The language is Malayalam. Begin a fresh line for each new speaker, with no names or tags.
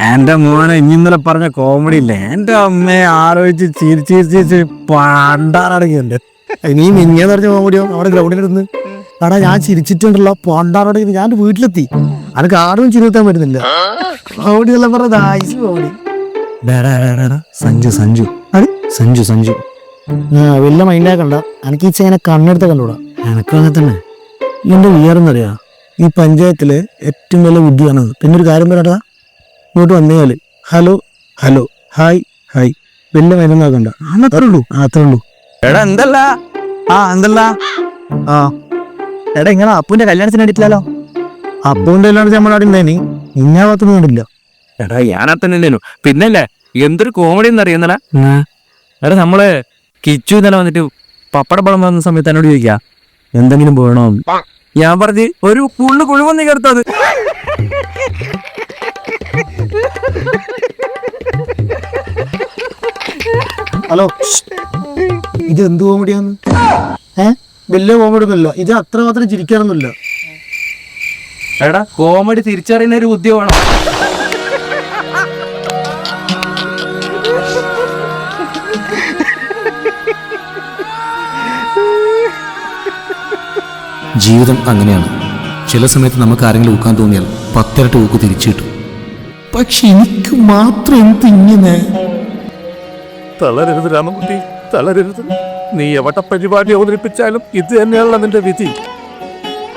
എന്റെ മോനെ ഇന്നലെ പറഞ്ഞ കോമഡി ഇല്ലേ, എന്റെ അമ്മയെ ആലോചിച്ച് ചിരിച്ചിരിച്ച് പണ്ടാറടങ്ങിയുണ്ട്. നീ മിനിഞ്ഞാന്ന് പറഞ്ഞ കോമഡിയോ അവിടെ ഗ്രൗണ്ടിലിരുന്ന് കടാ ഞാൻ ചിരിച്ചിട്ടുണ്ടല്ലോ പണ്ടാറടങ്ങി. ഞാൻ വീട്ടിലെത്തി, അനക്ക് ആരും ചിരിത്താൻ പറ്റുന്നില്ല. കോമഡി എല്ലാം പറഞ്ഞത് ആയിസ് കോമഡി. സഞ്ജു സഞ്ജു അത് സഞ്ജു സഞ്ജു വലിയ മൈൻഡാക്കണ്ട. എനിക്ക് ഈ ചേനെ കണ്ണെടുത്ത കണ്ടൂടാ. എനക്കും അങ്ങനെ തന്നെ. എന്റെ വിയറെന്നറിയാ, ഈ പഞ്ചായത്തില് ഏറ്റവും വലിയ ബുദ്ധിയാണത്. പിന്നെ ഒരു കാര്യം പറയട്ടാ, ഇങ്ങോട്ട് വന്നേല് ഹലോ ഹലോ ഹായ് ഹായ് വലിയ മൈനൊന്നാക്കണ്ട. അത്രേ ഉള്ളൂ, അത്രേ ഉള്ളൂ.
എടാ എന്തല്ല എന്തല്ല
എടാ ഇങ്ങനെ അപ്പൂന്റെ കല്യാണത്തിന് വേണ്ടിയിട്ടില്ലല്ലോ. അപ്പൂന്റെ കല്യാണത്തിന് നമ്മളവിടെ ഉണ്ടായിനി, ഇന്നാ ഭാഗത്തൊന്നും കണ്ടില്ല.
എടാ ഞാനാ തന്നെ ഉണ്ടേനു. പിന്നല്ലേ എന്തൊരു കോമഡി എന്ന് അറിയുന്നല്ല. എടാ നമ്മള് കിച്ചു ഇന്നലെ വന്നിട്ട് പപ്പടപ്പടം വന്ന സമയത്ത് എന്നോട് ചോദിക്കാ എന്തെങ്കിലും വേണോ. ഞാൻ പറഞ്ഞ് ഒരു പുള്ളു കുഴിവന്നി കേട്ടത്.
ഹലോ, ഇത് എന്ത് കോമഡിയാന്ന്? വലിയ കോമഡി ഒന്നുമില്ല, ഇത് അത്ര മാത്രം ചിരിക്കാനൊന്നുമില്ല.
എടാ കോമഡി തിരിച്ചറിയുന്ന ഒരു ഉദ്യോഗമാണോ?
ജീവിതം അങ്ങനെയാണ്. ചില സമയത്ത് നമുക്ക് ആരെങ്കിലും ഊക്കാൻ തോന്നിയാൽ 10 ഇരട്ടി ഊക്ക് തിരിച്ചു കിട്ടും. പക്ഷെ എനിക്ക് മാത്രം എന്ത് ഇങ്ങനെ?
തളരരുത് രാമൻകുട്ടി, തളരരുത്. നീ എവിടെ പരിപാടി അവതരിപ്പിച്ചാലും ഇത് തന്നെയാണല്ലോ നിന്റെ വിധി.